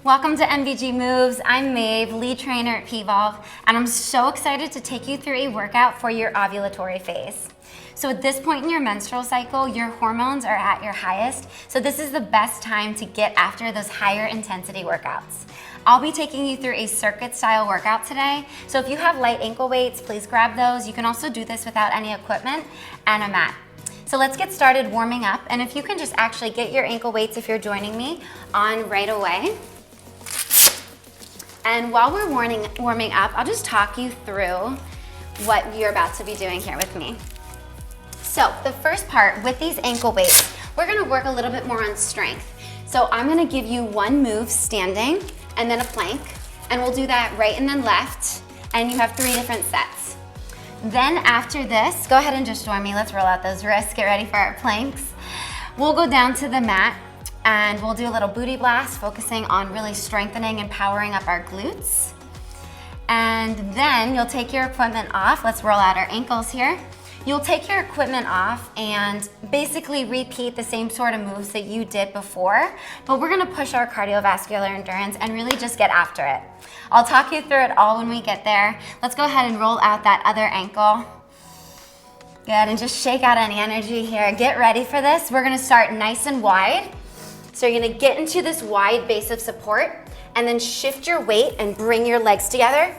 Welcome to MBG Moves. I'm Maeve, lead trainer at P-Volve, and I'm so excited to take you through a workout for your ovulatory phase. So at this point in your menstrual cycle, your hormones are at your highest, so this is the best time to get after those higher intensity workouts. I'll be taking you through a circuit style workout today, so if you have light ankle weights, please grab those. You can also do this without any equipment and a mat. So let's get started warming up, and if you can just actually get your ankle weights, if you're joining me, on right away. And while we're warming up, I'll just talk you through what you're about to be doing here with me. So the first part with these ankle weights, we're gonna work a little bit more on strength. So I'm gonna give you one move standing and then a plank, and we'll do that right and then left, and you have 3 different sets. Then after this, go ahead and just join me. Let's roll out those wrists, get ready for our planks. We'll go down to the mat and we'll do a little booty blast, focusing on really strengthening and powering up our glutes. And then you'll take your equipment off. Let's roll out our ankles here. You'll take your equipment off and basically repeat the same sort of moves that you did before, but we're gonna push our cardiovascular endurance and really just get after it. I'll talk you through it all when we get there. Let's go ahead and roll out that other ankle. Good, and just shake out any energy here. Get ready for this. We're gonna start nice and wide. So you're gonna get into this wide base of support and then shift your weight and bring your legs together.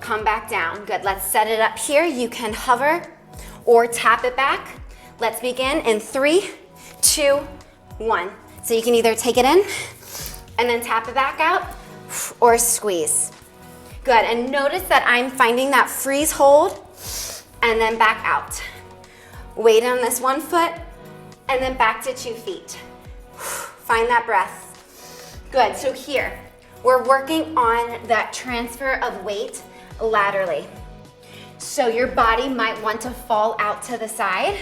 Come back down. Good, let's set it up here. You can hover or tap it back. Let's begin in 3, 2, 1. So you can either take it in and then tap it back out or squeeze. Good, and notice that I'm finding that freeze hold and then back out. Weight on this one foot and then back to 2 feet. Find that breath. Good, so here, we're working on that transfer of weight laterally. So your body might want to fall out to the side.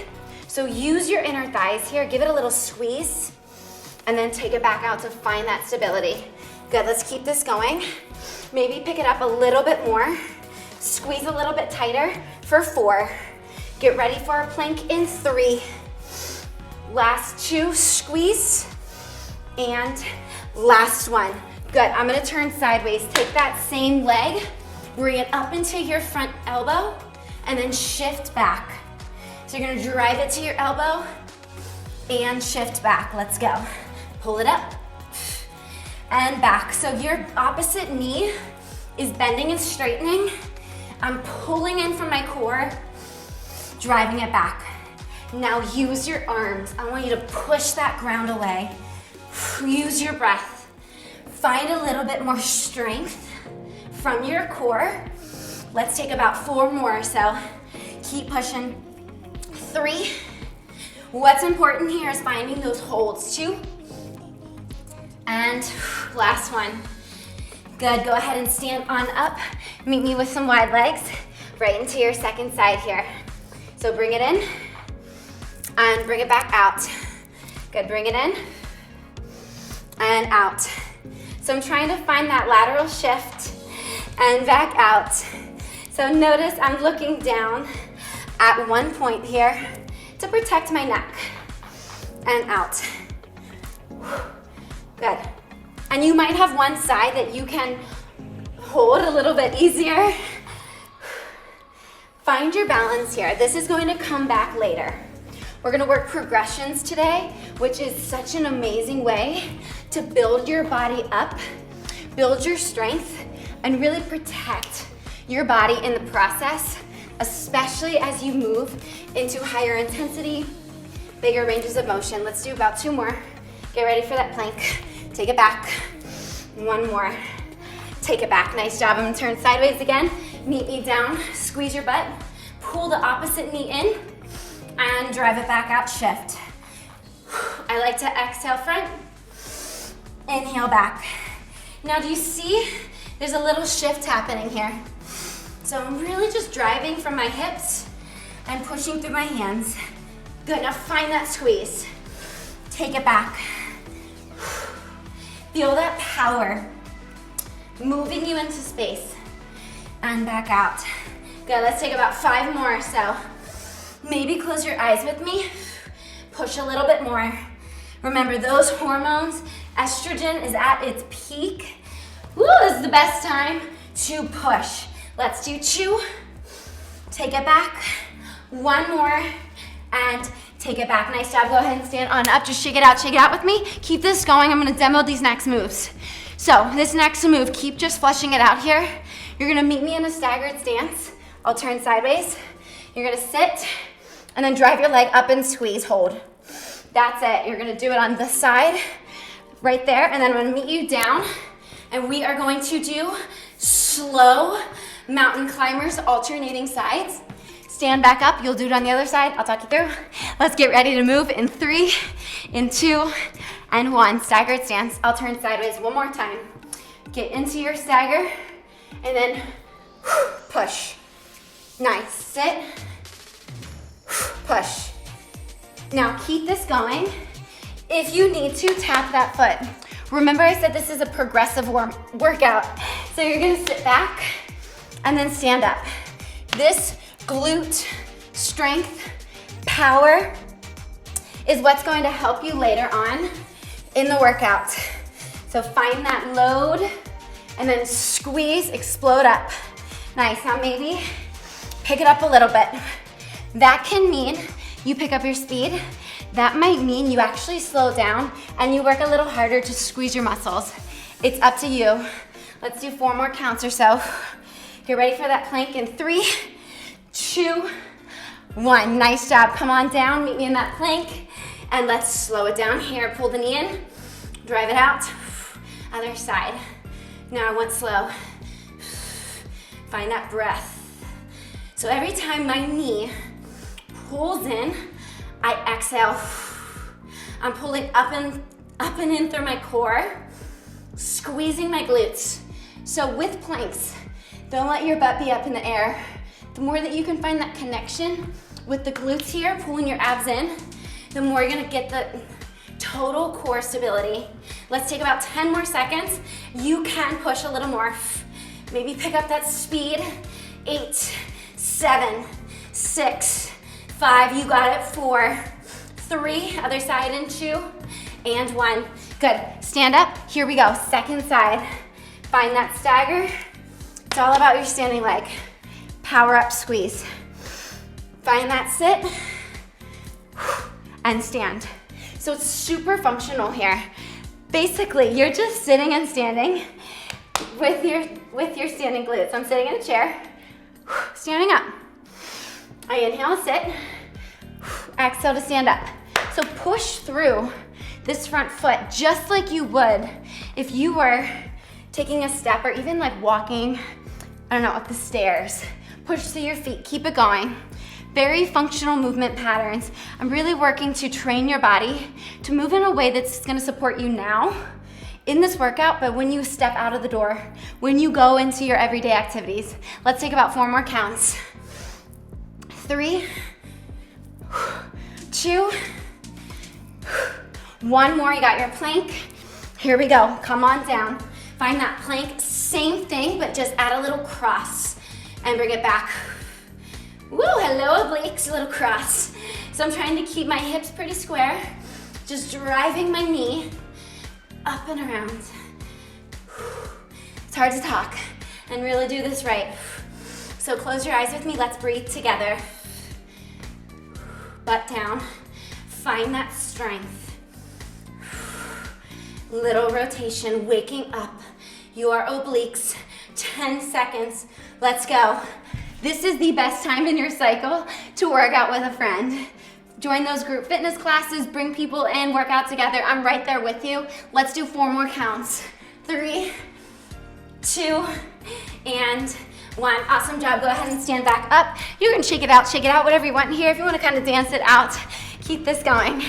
So use your inner thighs here, give it a little squeeze, and then take it back out to find that stability. Good, let's keep this going. Maybe pick it up a little bit more. Squeeze a little bit tighter for 4. Get ready for a plank in 3. Last 2, squeeze. And last one. Good, I'm gonna turn sideways. Take that same leg, bring it up into your front elbow, and then shift back. So you're gonna drive it to your elbow and shift back. Let's go. Pull it up and back. So your opposite knee is bending and straightening. I'm pulling in from my core, driving it back. Now use your arms. I want you to push that ground away. Use your breath. Find a little bit more strength from your core. Let's take about 4 more, so keep pushing. 3. What's important here is finding those holds. 2. And last one. Good, go ahead and stand on up. Meet me with some wide legs right into your second side here. So bring it in and bring it back out. Good, bring it in and out. So I'm trying to find that lateral shift and back out. So notice I'm looking down at one point here to protect my neck and out. Good. And you might have one side that you can hold a little bit easier. Find your balance here. This is going to come back later. We're gonna work progressions today, which is such an amazing way to build your body up, build your strength, and really protect your body in the process, especially as you move into higher intensity, bigger ranges of motion. Let's do about 2 more. Get ready for that plank. Take it back. 1 more. Take it back. Nice job. I'm gonna turn sideways again. Meet me down. Squeeze your butt. Pull the opposite knee in and drive it back out. Shift. I like to exhale front. Inhale back. Now do you see there's a little shift happening here? So I'm really just driving from my hips and pushing through my hands. Good, now find that squeeze. Take it back. Feel that power moving you into space and back out. Good, let's take about 5 more. So maybe close your eyes with me. Push a little bit more. Remember, those hormones Estrogen is at its peak. Woo, this is the best time to push. Let's do 2. Take it back. 1 more, and take it back. Nice job. Go ahead and stand on up. Just shake it out with me. Keep this going. I'm gonna demo these next moves. So this next move, keep just flushing it out here. You're gonna meet me in a staggered stance. I'll turn sideways. You're gonna sit, and then drive your leg up and squeeze, hold. That's it. You're gonna do it on this side, right there, and then I'm gonna meet you down, and we are going to do slow mountain climbers, alternating sides. Stand back up, you'll do it on the other side. I'll talk you through. Let's get ready to move in 3, in 2, and 1. Staggered stance. I'll turn sideways one more time. Get into your stagger, and then push. Nice. Sit, push. Now keep this going. If you need to, tap that foot. Remember I said this is a progressive workout. So you're gonna sit back and then stand up. This glute strength, power is what's going to help you later on in the workout. So find that load and then squeeze, explode up. Nice. Now maybe pick it up a little bit. That can mean you pick up your speed. That might mean you actually slow down and you work a little harder to squeeze your muscles. It's up to you. Let's do 4 more counts or so. Get ready for that plank in 3, 2, 1. Nice job. Come on down, meet me in that plank, and let's slow it down here. Pull the knee in, drive it out. Other side. Now I want slow. Find that breath. So every time my knee pulls in, I exhale. I'm pulling up and in through my core, squeezing my glutes. So with planks, don't let your butt be up in the air. The more that you can find that connection with the glutes here, pulling your abs in, the more you're gonna get the total core stability. Let's take about 10 more seconds. You can push a little more. Maybe pick up that speed. 8, 7, 6, 5, you got it. 4, 3, other side in 2, and 1. Good, stand up, here we go. Second side, find that stagger. It's all about your standing leg. Power up, squeeze. Find that sit, and stand. So it's super functional here. Basically, you're just sitting and standing with your standing glutes. I'm sitting in a chair, standing up. I inhale, sit, exhale to stand up. So push through this front foot just like you would if you were taking a step or even like walking, I don't know, up the stairs. Push through your feet, keep it going. Very functional movement patterns. I'm really working to train your body to move in a way that's gonna support you now in this workout, but when you step out of the door, when you go into your everyday activities. Let's take about 4 more counts. 3, 2, 1 more. You got your plank. Here we go. Come on down. Find that plank. Same thing, but just add a little cross and bring it back. Woo, hello obliques, a little cross. So I'm trying to keep my hips pretty square, just driving my knee up and around. It's hard to talk and really do this right. So close your eyes with me. Let's breathe together. Butt down. Find that strength. Little rotation, waking up your obliques. 10 seconds. Let's go. This is the best time in your cycle to work out with a friend. Join those group fitness classes, bring people in, work out together. I'm right there with you. Let's do 4 more counts. 3, 2, and 1. Awesome job. Go ahead and stand back up. You can shake it out, whatever you want here. If you want to kind of dance it out, keep this going.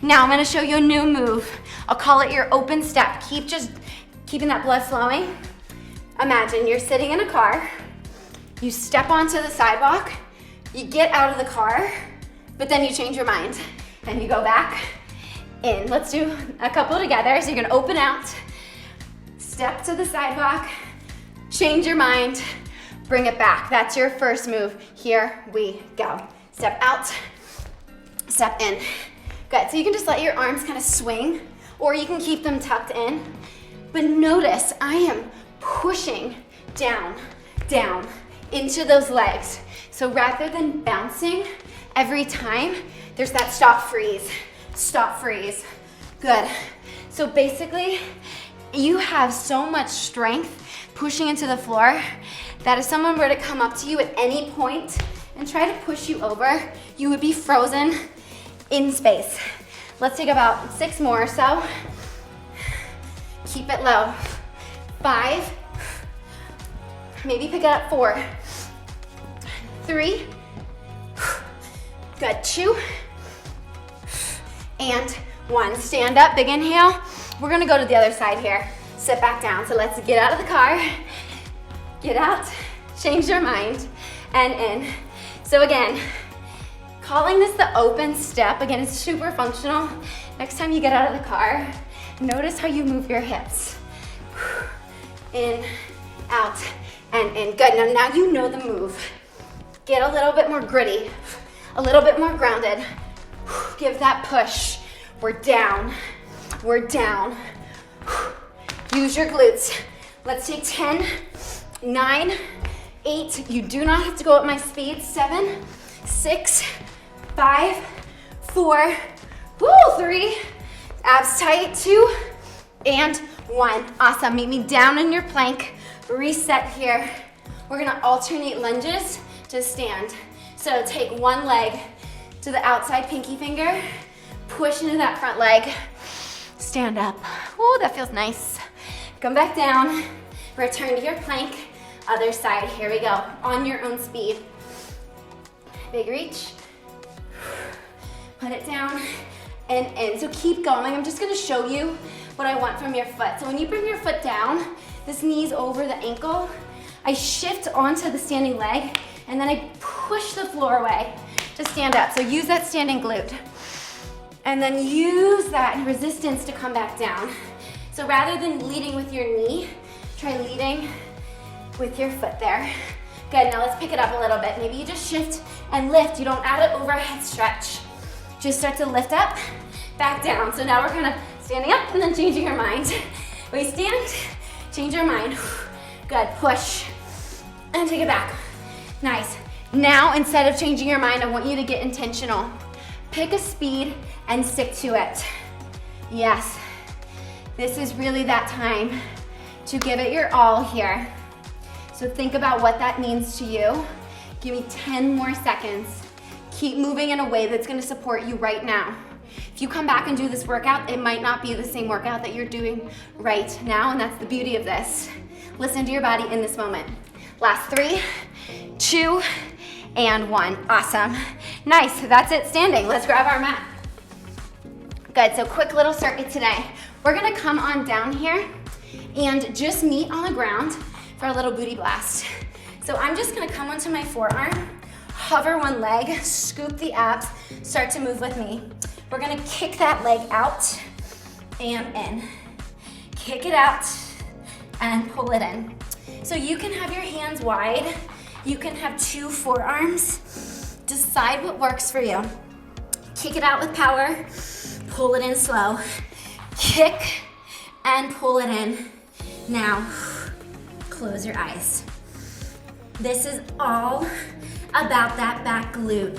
Now I'm going to show you a new move. I'll call it your open step. Keep just keeping that blood flowing. Imagine you're sitting in a car. You step onto the sidewalk, you get out of the car, but then you change your mind and you go back in. Let's do a couple together. So you're gonna open out, step to the sidewalk, change your mind, bring it back. That's your first move. Here we go. Step out, step in. Good, so you can just let your arms kind of swing or you can keep them tucked in. But notice I am pushing down, down into those legs. So rather than bouncing every time, there's that stop, freeze, stop, freeze. Good. So basically, you have so much strength pushing into the floor that if someone were to come up to you at any point and try to push you over, you would be frozen in space. Let's take about 6 more or so. Keep it low. 5, maybe pick it up 4, 3, good, 2, and 1. Stand up, big inhale. We're gonna go to the other side here. Sit back down. So let's get out of the car, get out, change your mind, and in. So again, calling this the open step. Again, it's super functional. Next time you get out of the car, notice how you move your hips. In, out, and in. Good, now you know the move. Get a little bit more gritty, a little bit more grounded. Give that push. We're down, we're down. Use your glutes. Let's take 10, 9, 8. You do not have to go at my speed. 7, 6, 5, 4, 3. Abs tight, 2, and 1. Awesome. Meet me down in your plank. Reset here. We're gonna alternate lunges to stand. So take one leg to the outside pinky finger, push into that front leg, stand up. Oh, that feels nice. Come back down, return to your plank, other side. Here we go, on your own speed. Big reach, put it down and in. So keep going. I'm just gonna show you what I want from your foot. So when you bring your foot down, this knee's over the ankle, I shift onto the standing leg and then I push the floor away to stand up. So use that standing glute. And then use that resistance to come back down. So rather than leading with your knee, try leading with your foot there. Good, now let's pick it up a little bit. Maybe you just shift and lift. You don't add an overhead stretch. Just start to lift up, back down. So now we're kind of standing up and then changing your mind. We stand, change your mind. Good, push, and take it back. Nice. Now, instead of changing your mind, I want you to get intentional. Pick a speed and stick to it. Yes, this is really that time to give it your all here. So think about what that means to you. Give me 10 more seconds. Keep moving in a way that's gonna support you right now. If you come back and do this workout, it might not be the same workout that you're doing right now, and that's the beauty of this. Listen to your body in this moment. Last 3, 2, and 1. Awesome. Nice, that's it standing. Let's grab our mat. Good, so quick little circuit today. We're gonna come on down here and just meet on the ground for a little booty blast. So I'm just gonna come onto my forearm, hover one leg, scoop the abs, start to move with me. We're gonna kick that leg out and in. Kick it out and pull it in. So you can have your hands wide, you can have 2 forearms. Decide what works for you. Kick it out with power, pull it in slow. Kick and pull it in. Now, close your eyes. This is all about that back glute.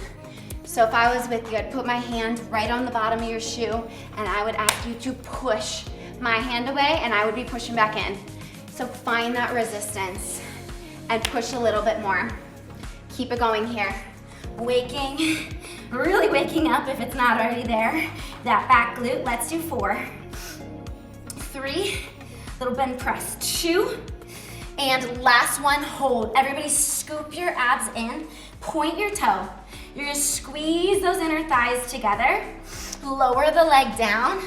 So if I was with you, I'd put my hand right on the bottom of your shoe and I would ask you to push my hand away and I would be pushing back in. So find that resistance and push a little bit more. Keep it going here. Waking, really waking up if it's not already there. That back glute, let's do 4, 3, little bend press, 2, and last one, hold. Everybody scoop your abs in, point your toe. You're gonna squeeze those inner thighs together, lower the leg down.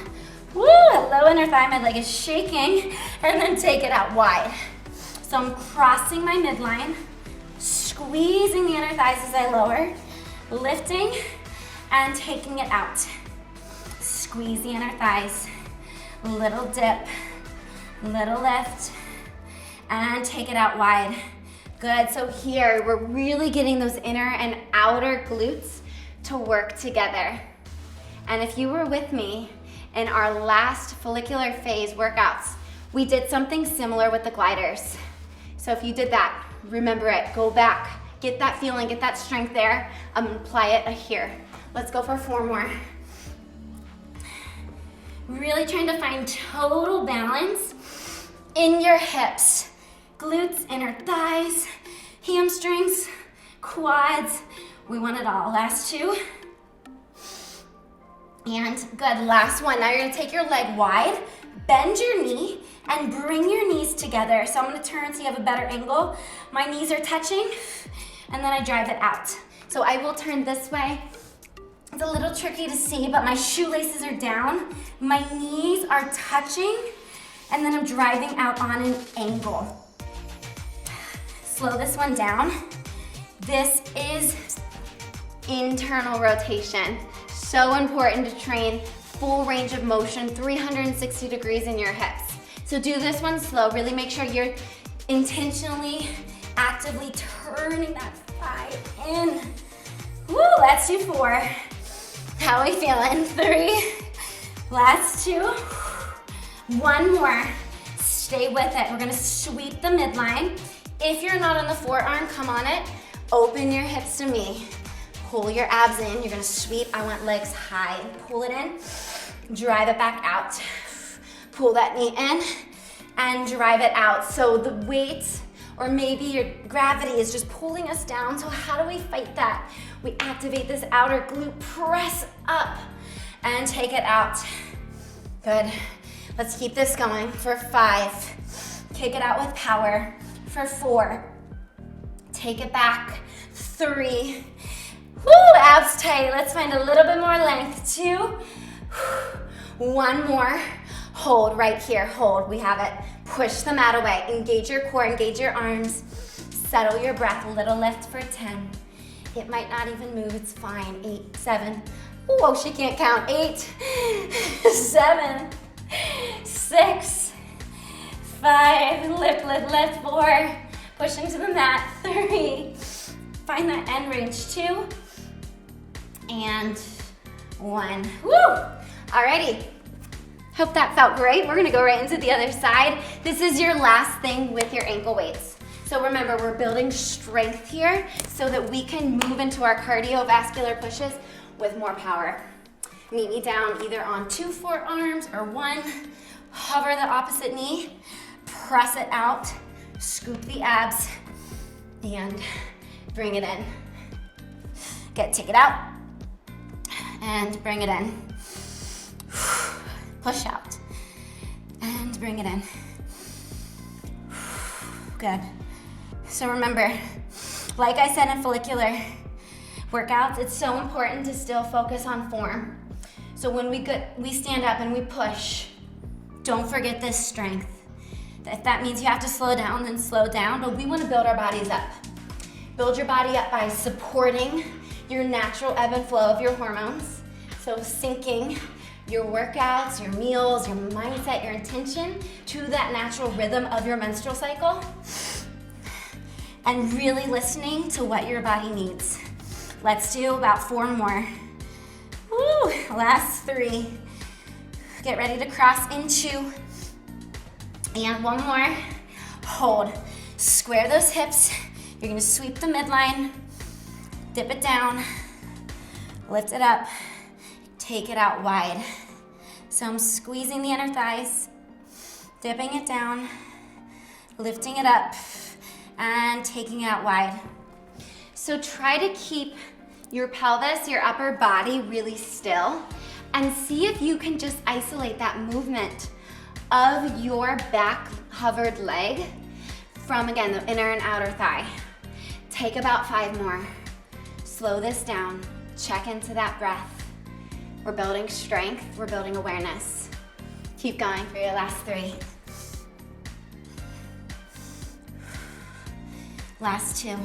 Woo, low inner thigh, my leg is shaking, and then take it out wide. So I'm crossing my midline, squeezing the inner thighs as I lower, lifting, and taking it out. Squeeze the inner thighs, little dip, little lift, and take it out wide. Good, so here, we're really getting those inner and outer glutes to work together. And if you were with me in our last follicular phase workouts, we did something similar with the gliders. So if you did that, remember it, go back, get that feeling, get that strength there, apply it here. Let's go for 4 more. Really trying to find total balance in your hips, glutes, inner thighs, hamstrings, quads. We want it all. Last 2. And good, last one. Now you're gonna take your leg wide, bend your knee, and bring your knees together. So I'm gonna turn so you have a better angle. My knees are touching, and then I drive it out. So I will turn this way. It's a little tricky to see, but my shoelaces are down, my knees are touching, and then I'm driving out on an angle. Slow this one down. This is internal rotation. So important to train full range of motion, 360 degrees in your hips. So do this one slow. Really make sure you're intentionally, actively turning that thigh in. Woo, let's do 4. How are we feeling? 3. Last 2. 1 more. Stay with it. We're gonna sweep the midline. If you're not on the forearm, come on it. Open your hips to me. Pull your abs in. You're gonna sweep. I want legs high. Pull it in. Drive it back out. Pull that knee in and drive it out. So the weight, or maybe your gravity, is just pulling us down. So how do we fight that? We activate this outer glute, press up, and take it out. Good. Let's keep this going for 5. Kick it out with power. For 4. Take it back. 3. Woo, abs tight. Let's find a little bit more length. 2. 1 more. Hold right here. Hold. We have it. Push the mat away. Engage your core. Engage your arms. Settle your breath. A little lift for 10. It might not even move. It's fine. 8, 7. Whoa, she can't count. 8, 7, 6, 5. Lift, lift, lift. 4. Push into the mat. 3. Find that end range. 2. And 1. Woo! Alrighty. Hope that felt great. We're gonna go right into the other side. This is your last thing with your ankle weights. So remember, we're building strength here so that we can move into our cardiovascular pushes with more power. Meet me down either on 2 forearms or 1. Hover the opposite knee, press it out, scoop the abs, and bring it in. Good, take it out, and bring it in. Push out, and bring it in. Good. So remember, like I said in follicular workouts, it's so important to still focus on form. So when we stand up and we push, don't forget this strength. If that means you have to slow down, then slow down, but we want to build our bodies up. Build your body up by supporting your natural ebb and flow of your hormones. So syncing your workouts, your meals, your mindset, your intention to that natural rhythm of your menstrual cycle. And really listening to what your body needs. Let's do about 4 more. Woo, last 3. Get ready to cross into. And 1 more. Hold. Square those hips. You're gonna sweep the midline, dip it down, lift it up, take it out wide. So I'm squeezing the inner thighs, dipping it down, lifting it up, and taking it out wide. So try to keep your pelvis, your upper body really still, and see if you can just isolate that movement of your back hovered leg from, again, the inner and outer thigh. Take about 5 more. Slow this down. Check into that breath. We're building strength. We're building awareness. Keep going for your last 3. Last 2.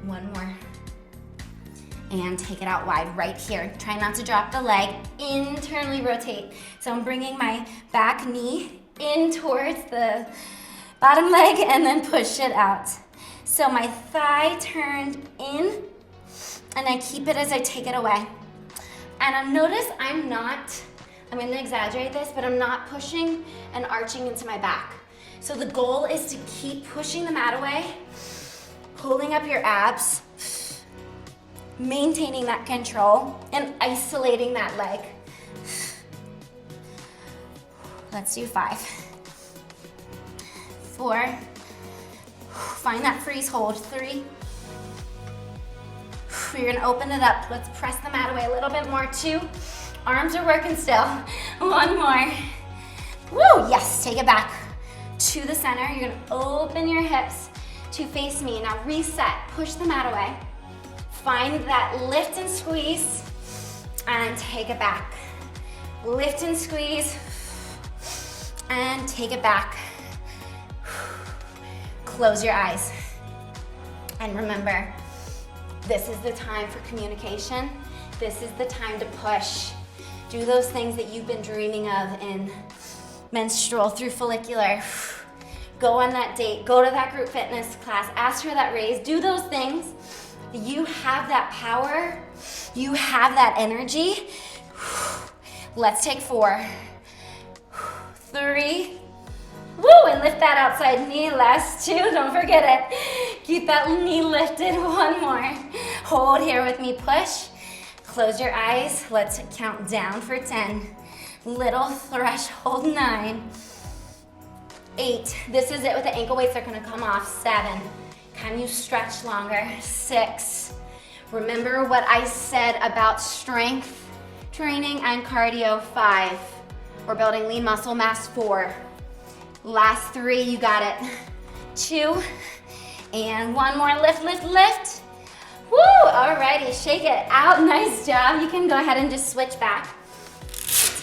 1 more. And take it out wide right here. Try not to drop the leg. Internally rotate. So I'm bringing my back knee in towards the bottom leg and then push it out. So my thigh turned in and I keep it as I take it away. And notice I'm going to exaggerate this, but I'm not pushing and arching into my back. So the goal is to keep pushing the mat away, holding up your abs, maintaining that control, and isolating that leg. Let's do 5, 4, find that freeze hold, 3. You're gonna open it up. Let's press the mat away a little bit more, 2. Arms are working still. 1 more. Woo, yes, take it back to the center. You're gonna open your hips to face me. Now reset, push the mat away. Find that lift and squeeze, and take it back. Lift and squeeze, and take it back. Close your eyes. And remember, this is the time for communication. This is the time to push. Do those things that you've been dreaming of in menstrual through follicular. Go on that date, go to that group fitness class, ask for that raise, do those things. You have that power, you have that energy. Let's take 4, 3, woo, and lift that outside knee, last 2, don't forget it. Keep that knee lifted, 1 more. Hold here with me, push. Close your eyes, let's count down for 10. Little threshold, 9, 8. This is it with the ankle weights, they're gonna come off. 7. Can you stretch longer? 6. Remember what I said about strength training and cardio. 5. We're building lean muscle mass. 4. Last 3, you got it. 2, and 1 more, lift, lift, lift. Woo, alrighty, shake it out, nice job. You can go ahead and just switch back.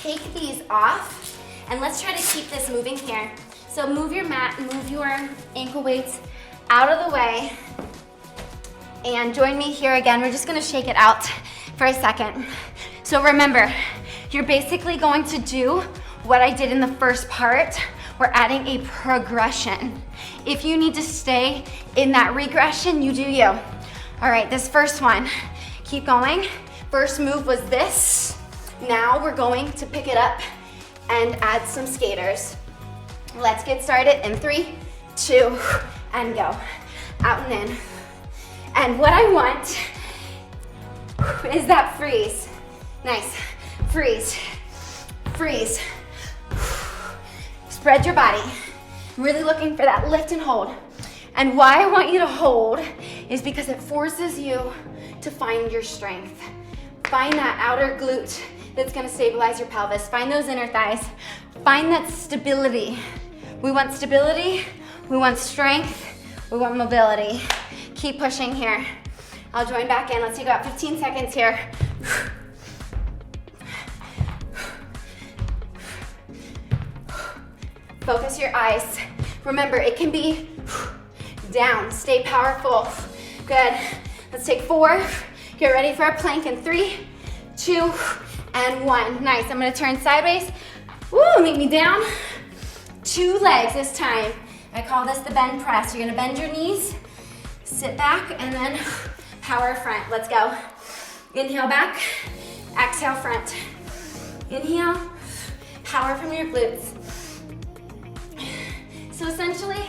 Take these off, and let's try to keep this moving here. So move your mat, move your ankle weights out of the way, and join me here again. We're just gonna shake it out for a second. So remember, you're basically going to do what I did in the first part. We're adding a progression. If you need to stay in that regression, you do you. All right, this first one, keep going. First move was this. Now we're going to pick it up and add some skaters. Let's get started in 3, 2, and go. Out and in. And what I want is that freeze. Nice, freeze, freeze. Spread your body. Really looking for that lift and hold. And why I want you to hold is because it forces you to find your strength. Find that outer glute that's gonna stabilize your pelvis. Find those inner thighs. Find that stability. We want stability, we want strength, we want mobility. Keep pushing here. I'll join back in. Let's take about 15 seconds here. Focus your eyes. Remember, it can be down. Stay powerful. Good. Let's take 4. Get ready for our plank in 3, 2, and 1. Nice. I'm gonna turn sideways. Woo, meet me down. 2 legs this time. I call this the bend press. You're gonna bend your knees, sit back, and then power front. Let's go. Inhale back, exhale front. Inhale, power from your glutes. So essentially,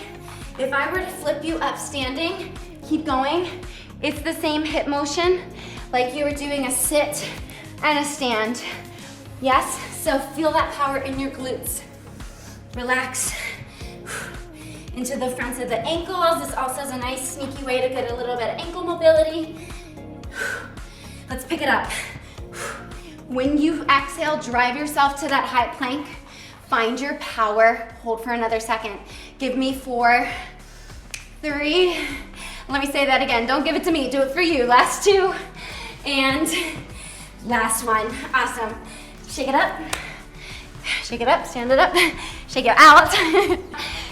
if I were to flip you up standing, keep going, it's the same hip motion like you were doing a sit and a stand. Yes? So feel that power in your glutes. Relax into the fronts of the ankles. This also is a nice sneaky way to get a little bit of ankle mobility. Let's pick it up. When you exhale, drive yourself to that high plank. Find your power. Hold for another second. Give me 4, 3. Let me say that again. Don't give it to me. Do it for you. Last 2. And last 1. Awesome. Shake it up. Shake it up. Stand it up. Shake it out.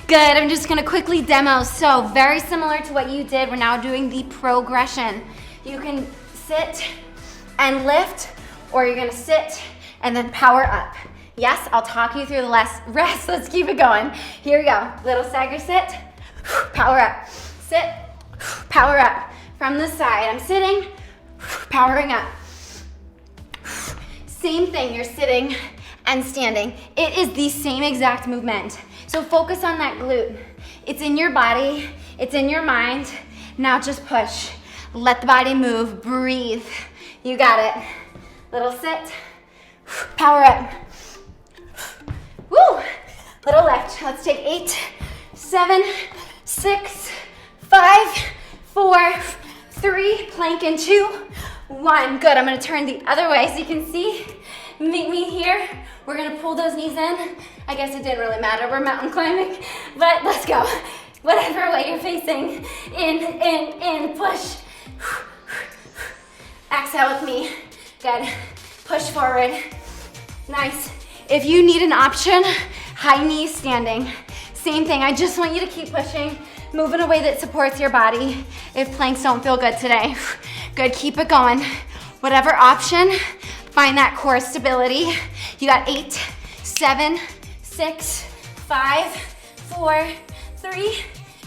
Good. I'm just going to quickly demo. So very similar to what you did. We're now doing the progression. You can sit and lift, or you're going to sit and then power up. Yes, I'll talk you through the last rest. Let's keep it going. Here we go. Little stagger sit, power up. Sit, power up. From the side, I'm sitting, powering up. Same thing, you're sitting and standing. It is the same exact movement. So focus on that glute. It's in your body, it's in your mind. Now just push. Let the body move, breathe. You got it. Little sit, power up. Woo! Little lift. Let's take 8, 7, 6, 5, 4, 3, plank in 2, 1. Good, I'm gonna turn the other way so you can see. Meet me here. We're gonna pull those knees in. I guess it didn't really matter, we're mountain climbing, but let's go. Whatever way you're facing, in, push. Exhale with me, good. Push forward, nice. If you need an option, high knees standing. Same thing, I just want you to keep pushing, move in a way that supports your body if planks don't feel good today. Good, keep it going. Whatever option, find that core stability. You got 8, 7, 6, 5, 4, 3,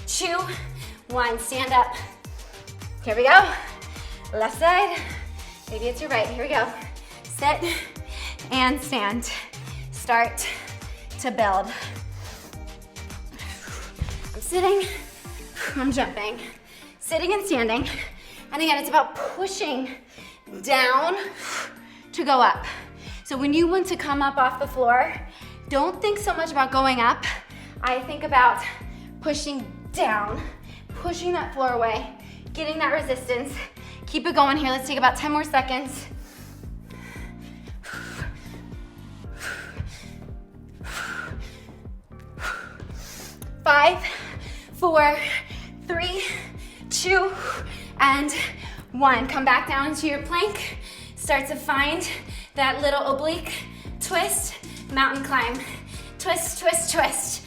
2, 1. Stand up. Here we go. Left side. Maybe it's your right. Here we go. Sit and stand. Start to build. I'm sitting, I'm jumping. Sitting and standing. And again, it's about pushing down to go up. So when you want to come up off the floor, don't think so much about going up. I think about pushing down, pushing that floor away, getting that resistance. Keep it going here. Let's take about 10 more seconds. 5, 4, 3, 2, and 1. Come back down into your plank. Start to find that little oblique twist, mountain climb. Twist, twist, twist.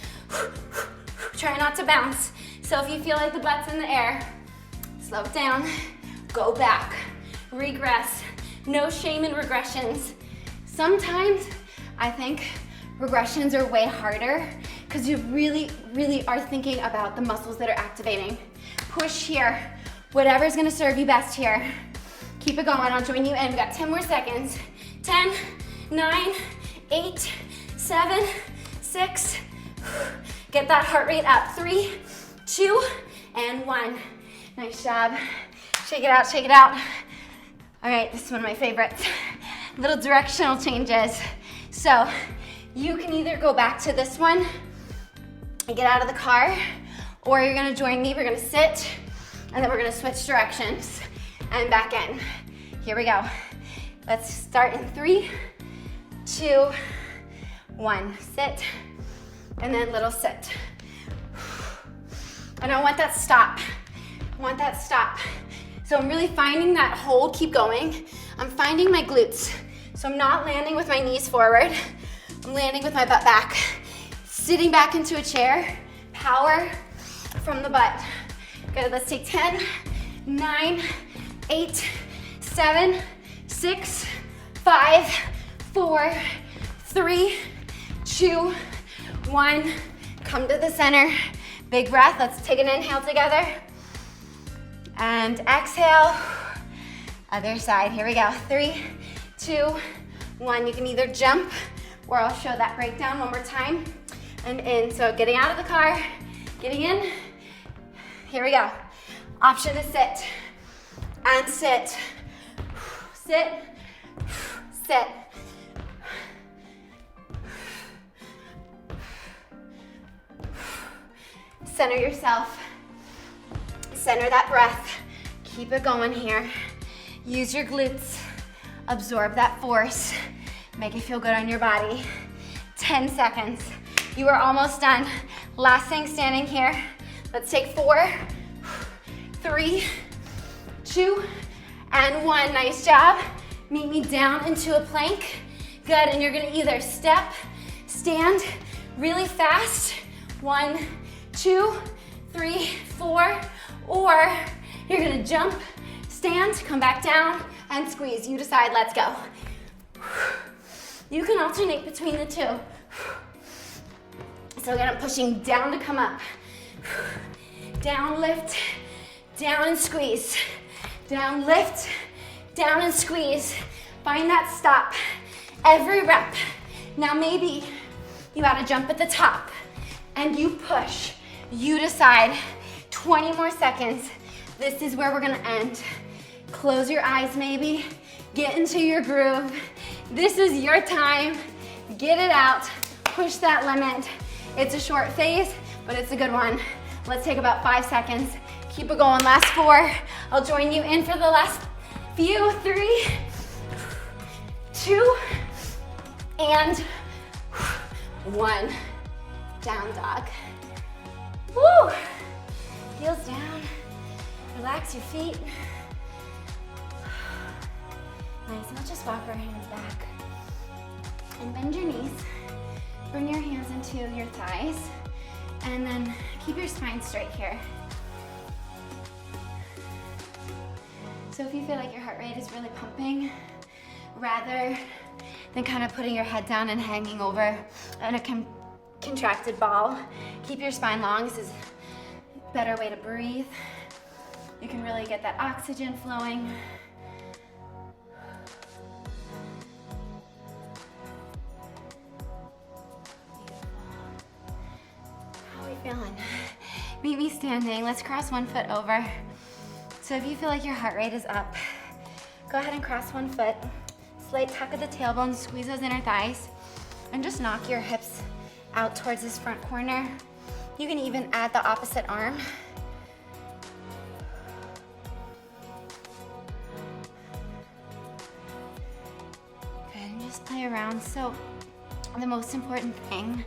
Try not to bounce. So if you feel like the butt's in the air, slow it down, go back, regress. No shame in regressions. Sometimes I think regressions are way harder because you really, really are thinking about the muscles that are activating. Push here. Whatever's gonna serve you best here. Keep it going, I'll join you in. We got 10 more seconds. 10, 9, 8, 7, 6. Get that heart rate up. 3, 2, and 1. Nice job. Shake it out, shake it out. All right, this is one of my favorites. Little directional changes. So you can either go back to this one and get out of the car, or you're gonna join me. We're gonna sit, and then we're gonna switch directions and back in. Here we go. Let's start in 3, 2, 1. Sit, and then little sit. And I want that stop. I want that stop. So I'm really finding that hold, keep going. I'm finding my glutes. So I'm not landing with my knees forward. I'm landing with my butt back. Sitting back into a chair, power from the butt. Good, let's take 10, 9, 8, 7, 6, 5, 4, 3, 2, 1. Come to the center. Big breath, let's take an inhale together. And exhale. Other side, here we go. 3, 2, 1. You can either jump or I'll show that breakdown one more time. And in, so getting out of the car, getting in. Here we go. Option to sit and sit. Sit, sit. Center yourself. Center that breath. Keep it going here. Use your glutes. Absorb that force. Make it feel good on your body. 10 seconds. You are almost done. Last thing standing here. Let's take 4, 3, 2, and 1. Nice job. Meet me down into a plank. Good, and you're gonna either step, stand really fast. 1, 2, 3, 4, or you're gonna jump, stand, come back down, and squeeze. You decide, let's go. You can alternate between the two. So again, I'm pushing down to come up. Down, lift, down and squeeze. Down, lift, down and squeeze. Find that stop. every rep. Now maybe you add a jump at the top and you push. You decide, 20 more seconds. This is where we're gonna end. Close your eyes maybe, get into your groove. This is your time, get it out, push that limit. It's a short phase, but it's a good one. Let's take about 5 seconds. Keep it going, last 4. I'll join you in for the last few. 3, 2, and 1. Down dog. Woo! Heels down. Relax your feet. Nice, and let's just walk our hands back. And bend your knees. Bring your hands into your thighs. And then keep your spine straight here. So if you feel like your heart rate is really pumping, rather than kind of putting your head down and hanging over in a contracted ball, keep your spine long. This is a better way to breathe. You can really get that oxygen flowing. How are we feeling? Meet me standing. Let's cross one foot over. So if you feel like your heart rate is up, go ahead and cross one foot. Slight tuck of the tailbone, squeeze those inner thighs, and just knock your hips out towards this front corner. You can even add the opposite arm. Good, and just play around. So the most important thing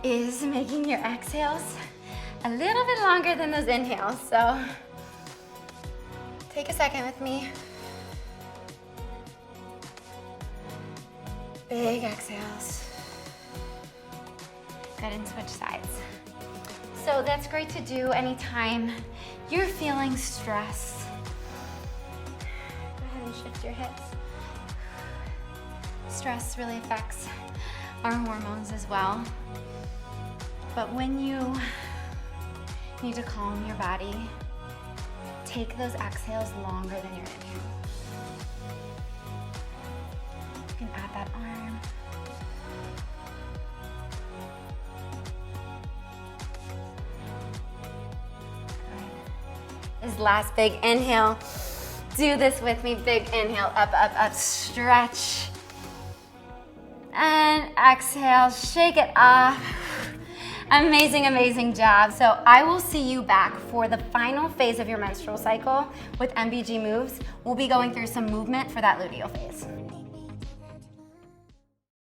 is making your exhales a little bit longer than those inhales. So take a second with me. Big exhales. Good, and switch sides. So that's great to do anytime you're feeling stress. Go ahead and shift your hips. Stress really affects our hormones as well. But when you need to calm your body, take those exhales longer than your inhale. You can add that arm. Good. This last big inhale. Do this with me. Big inhale, up, up, up, stretch. And exhale, shake it off. Amazing, amazing job. So I will see you back for the final phase of your menstrual cycle with MBG moves. We'll be going through some movement for that luteal phase.